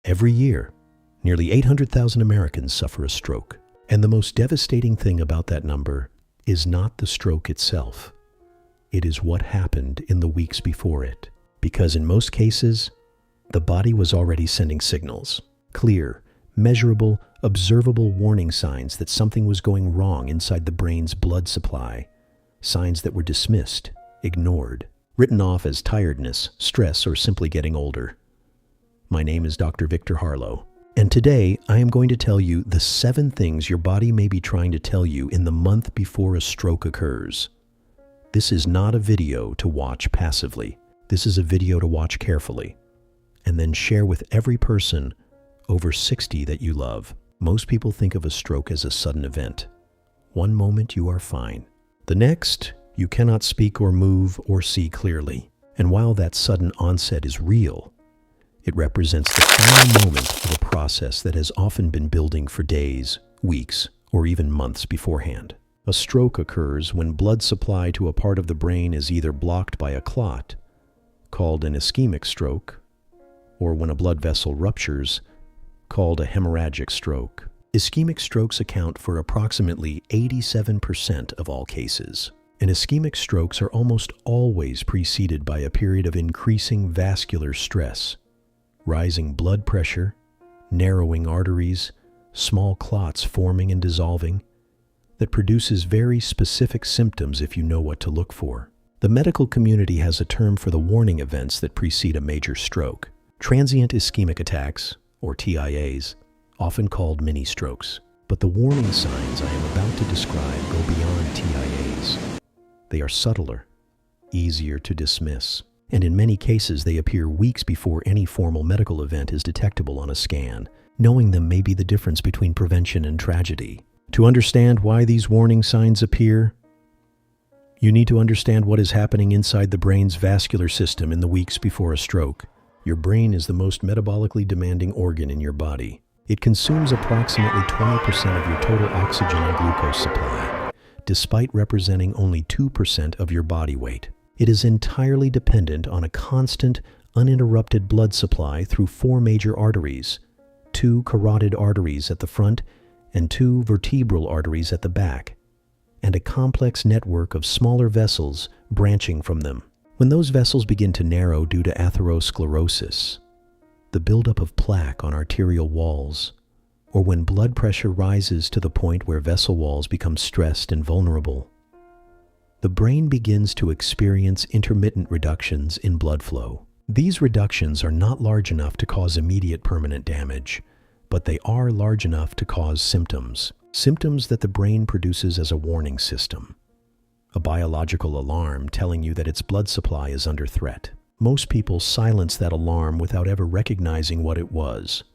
Every year, nearly 800,000 Americans suffer a stroke. And the most devastating thing about that number is not the stroke itself. It is what happened in the weeks before it. Because in most cases, the body was already sending signals, clear, measurable, observable warning signs that something was going wrong inside the brain's blood supply, signs that were dismissed, ignored, written off as tiredness, stress, or simply getting older. My name is Dr. Victor Harlow, and today I am going to tell you the 7 things your body may be trying to tell you in the month before a stroke occurs. This is not a video to watch passively. This is a video to watch carefully, and then share with every person over 60 that you love. Most people think of a stroke as a sudden event. One moment you are fine. The next, you cannot speak or move or see clearly. And while that sudden onset is real, it represents the final moment of a process that has often been building for days, weeks, or even months beforehand. A stroke occurs when blood supply to a part of the brain is either blocked by a clot, called an ischemic stroke, or when a blood vessel ruptures, called a hemorrhagic stroke. Ischemic strokes account for approximately 87% of all cases. And ischemic strokes are almost always preceded by a period of increasing vascular stress, rising blood pressure, narrowing arteries, small clots forming and dissolving, that produces very specific symptoms if you know what to look for. The medical community has a term for the warning events that precede a major stroke: transient ischemic attacks, or TIAs, often called mini-strokes. But the warning signs I am about to describe go beyond TIAs. They are subtler, easier to dismiss, and in many cases they appear weeks before any formal medical event is detectable on a scan. Knowing them may be the difference between prevention and tragedy. To understand why these warning signs appear, you need to understand what is happening inside the brain's vascular system in the weeks before a stroke. Your brain is the most metabolically demanding organ in your body. It consumes approximately 20% of your total oxygen and glucose supply, despite representing only 2% of your body weight. It is entirely dependent on a constant, uninterrupted blood supply through 4 major arteries, 2 carotid arteries at the front and 2 vertebral arteries at the back, and a complex network of smaller vessels branching from them. When those vessels begin to narrow due to atherosclerosis, the buildup of plaque on arterial walls, or when blood pressure rises to the point where vessel walls become stressed and vulnerable, the brain begins to experience intermittent reductions in blood flow. These reductions are not large enough to cause immediate permanent damage, but they are large enough to cause symptoms that the brain produces as a warning system, a biological alarm telling you that its blood supply is under threat. Most people silence that alarm without ever recognizing what it was.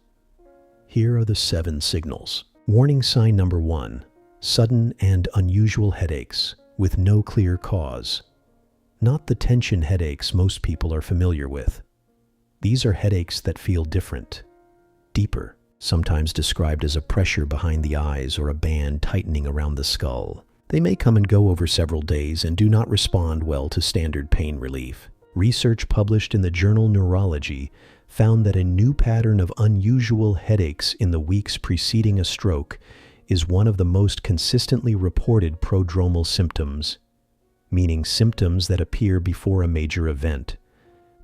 Here are the 7 signals. Warning sign number 1, sudden and unusual headaches with no clear cause. Not the tension headaches most people are familiar with. These are headaches that feel different, deeper, sometimes described as a pressure behind the eyes or a band tightening around the skull. They may come and go over several days and do not respond well to standard pain relief. Research published in the journal Neurology found that a new pattern of unusual headaches in the weeks preceding a stroke is one of the most consistently reported prodromal symptoms, meaning symptoms that appear before a major event,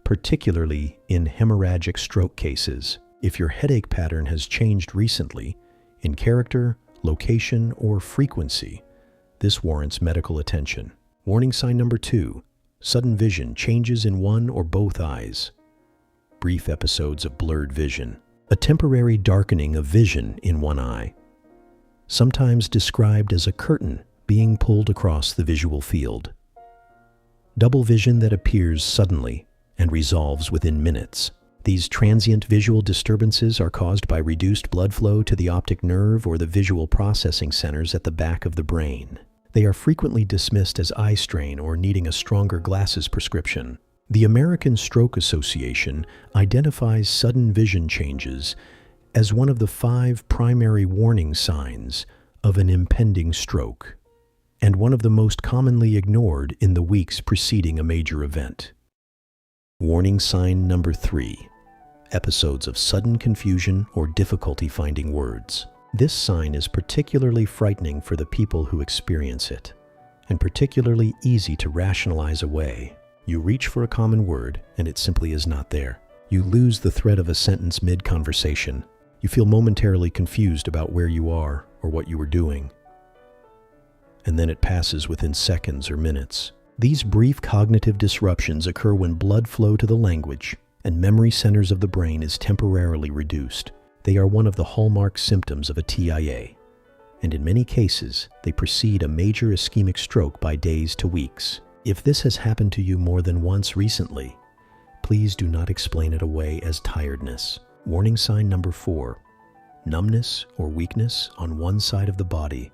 particularly in hemorrhagic stroke cases. If your headache pattern has changed recently, in character, location, or frequency, this warrants medical attention. Warning sign number 2, sudden vision changes in one or both eyes. Brief episodes of blurred vision, a temporary darkening of vision in one eye, sometimes described as a curtain being pulled across the visual field. Double vision that appears suddenly and resolves within minutes. These transient visual disturbances are caused by reduced blood flow to the optic nerve or the visual processing centers at the back of the brain. They are frequently dismissed as eye strain or needing a stronger glasses prescription. The American Stroke Association identifies sudden vision changes as one of the 5 primary warning signs of an impending stroke, and one of the most commonly ignored in the weeks preceding a major event. Warning sign number 3, episodes of sudden confusion or difficulty finding words. This sign is particularly frightening for the people who experience it, and particularly easy to rationalize away. You reach for a common word, and it simply is not there. You lose the thread of a sentence mid-conversation. You feel momentarily confused about where you are or what you were doing. And then it passes within seconds or minutes. These brief cognitive disruptions occur when blood flow to the language and memory centers of the brain is temporarily reduced. They are one of the hallmark symptoms of a TIA, and in many cases, they precede a major ischemic stroke by days to weeks. If this has happened to you more than once recently, please do not explain it away as tiredness. Warning sign number 4, numbness or weakness on one side of the body,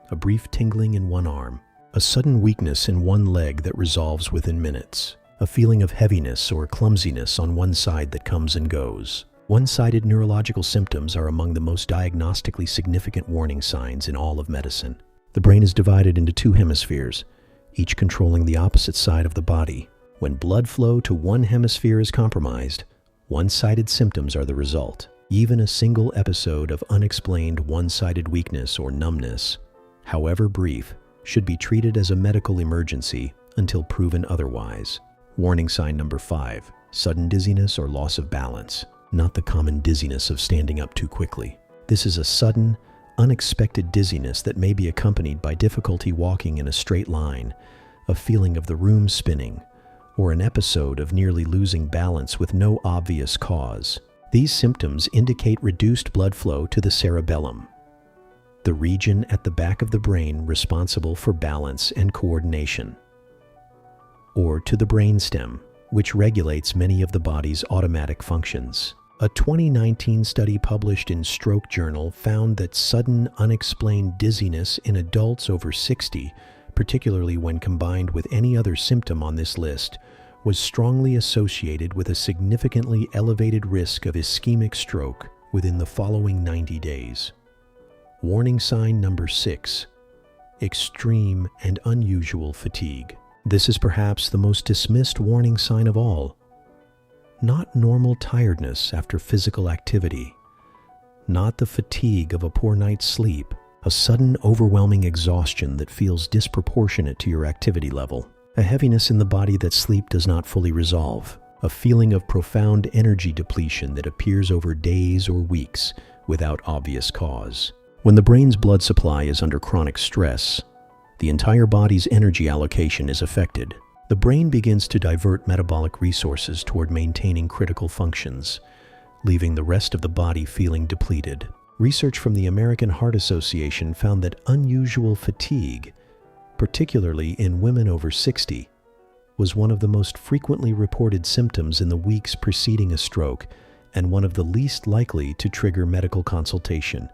a brief tingling in one arm, a sudden weakness in one leg that resolves within minutes, a feeling of heaviness or clumsiness on one side that comes and goes. One-sided neurological symptoms are among the most diagnostically significant warning signs in all of medicine. The brain is divided into 2 hemispheres, each controlling the opposite side of the body. When blood flow to one hemisphere is compromised, one-sided symptoms are the result. Even a single episode of unexplained one-sided weakness or numbness, however brief, should be treated as a medical emergency until proven otherwise. Warning sign number 5, sudden dizziness or loss of balance. Not the common dizziness of standing up too quickly. This is a sudden, unexpected dizziness that may be accompanied by difficulty walking in a straight line, a feeling of the room spinning, or an episode of nearly losing balance with no obvious cause. These symptoms indicate reduced blood flow to the cerebellum, the region at the back of the brain responsible for balance and coordination, or to the brainstem, which regulates many of the body's automatic functions. A 2019 study published in Stroke Journal found that sudden, unexplained dizziness in adults over 60, particularly when combined with any other symptom on this list, was strongly associated with a significantly elevated risk of ischemic stroke within the following 90 days. Warning sign number 6, extreme and unusual fatigue. This is perhaps the most dismissed warning sign of all. Not normal tiredness after physical activity, not the fatigue of a poor night's sleep, a sudden overwhelming exhaustion that feels disproportionate to your activity level, a heaviness in the body that sleep does not fully resolve, a feeling of profound energy depletion that appears over days or weeks without obvious cause. When the brain's blood supply is under chronic stress, the entire body's energy allocation is affected. The brain begins to divert metabolic resources toward maintaining critical functions, leaving the rest of the body feeling depleted. Research from the American Heart Association found that unusual fatigue, particularly in women over 60, was one of the most frequently reported symptoms in the weeks preceding a stroke and one of the least likely to trigger medical consultation.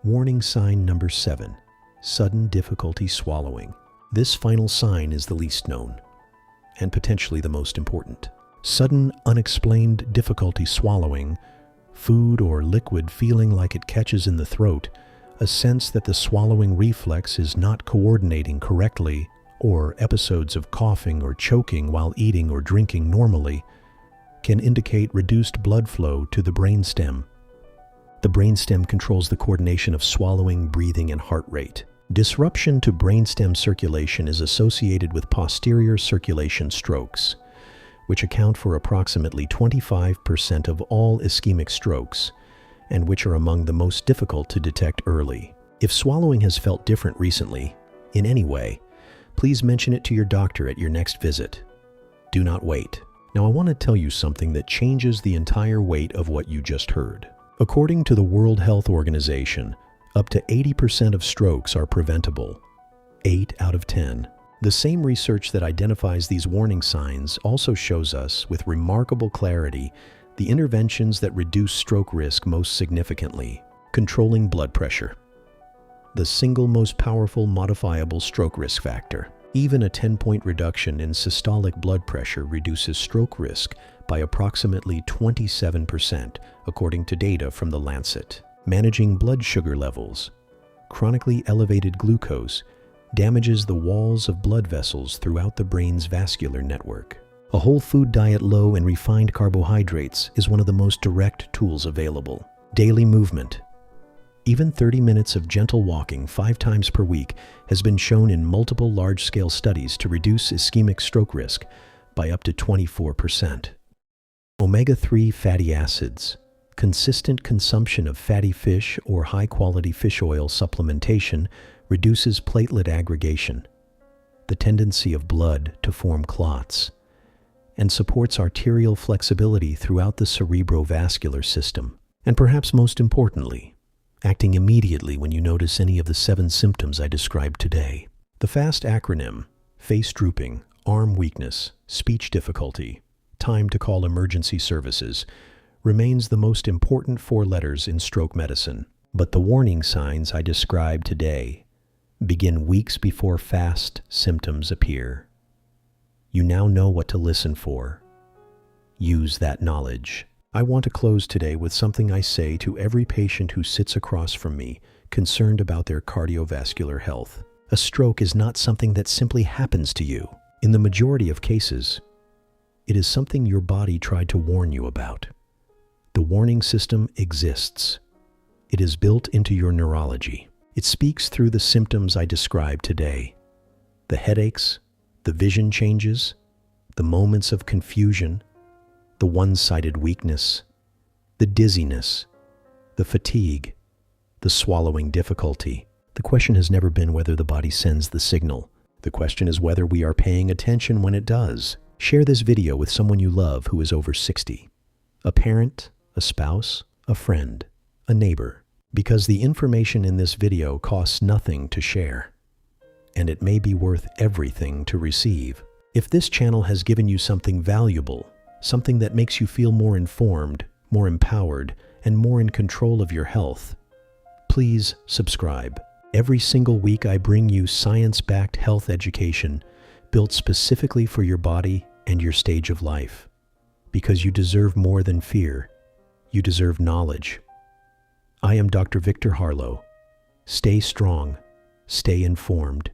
Warning sign number 7, sudden difficulty swallowing. This final sign is the least known, and potentially the most important. Sudden, unexplained difficulty swallowing, food or liquid feeling like it catches in the throat, a sense that the swallowing reflex is not coordinating correctly, or episodes of coughing or choking while eating or drinking normally, can indicate reduced blood flow to the brainstem. The brainstem controls the coordination of swallowing, breathing, and heart rate. Disruption to brainstem circulation is associated with posterior circulation strokes, which account for approximately 25% of all ischemic strokes, and which are among the most difficult to detect early. If swallowing has felt different recently, in any way, please mention it to your doctor at your next visit. Do not wait. Now I want to tell you something that changes the entire weight of what you just heard. According to the World Health Organization, up to 80% of strokes are preventable, 8 out of 10. The same research that identifies these warning signs also shows us, with remarkable clarity, the interventions that reduce stroke risk most significantly. Controlling blood pressure, the single most powerful modifiable stroke risk factor. Even a 10-point reduction in systolic blood pressure reduces stroke risk by approximately 27%, according to data from The Lancet. Managing blood sugar levels. Chronically elevated glucose damages the walls of blood vessels throughout the brain's vascular network. A whole food diet low in refined carbohydrates is one of the most direct tools available. Daily movement. Even 30 minutes of gentle walking 5 times per week has been shown in multiple large-scale studies to reduce ischemic stroke risk by up to 24%. Omega-3 fatty acids. Consistent consumption of fatty fish or high-quality fish oil supplementation reduces platelet aggregation, the tendency of blood to form clots, and supports arterial flexibility throughout the cerebrovascular system. And perhaps most importantly, acting immediately when you notice any of the 7 symptoms I described today. The FAST acronym, face drooping, arm weakness, speech difficulty, time to call emergency services, remains the most important 4 letters in stroke medicine. But the warning signs I described today begin weeks before FAST symptoms appear. You now know what to listen for. Use that knowledge. I want to close today with something I say to every patient who sits across from me, concerned about their cardiovascular health. A stroke is not something that simply happens to you. In the majority of cases, it is something your body tried to warn you about. The warning system exists. It is built into your neurology. It speaks through the symptoms I described today. The headaches, the vision changes, the moments of confusion, the one-sided weakness, the dizziness, the fatigue, the swallowing difficulty. The question has never been whether the body sends the signal. The question is whether we are paying attention when it does. Share this video with someone you love who is over 60. A parent, a spouse, a friend, a neighbor. Because the information in this video costs nothing to share, and it may be worth everything to receive. If this channel has given you something valuable, something that makes you feel more informed, more empowered, and more in control of your health, please subscribe. Every single week I bring you science-backed health education built specifically for your body and your stage of life. Because you deserve more than fear. You deserve knowledge. I am Dr. Victor Harlow. Stay strong, stay informed,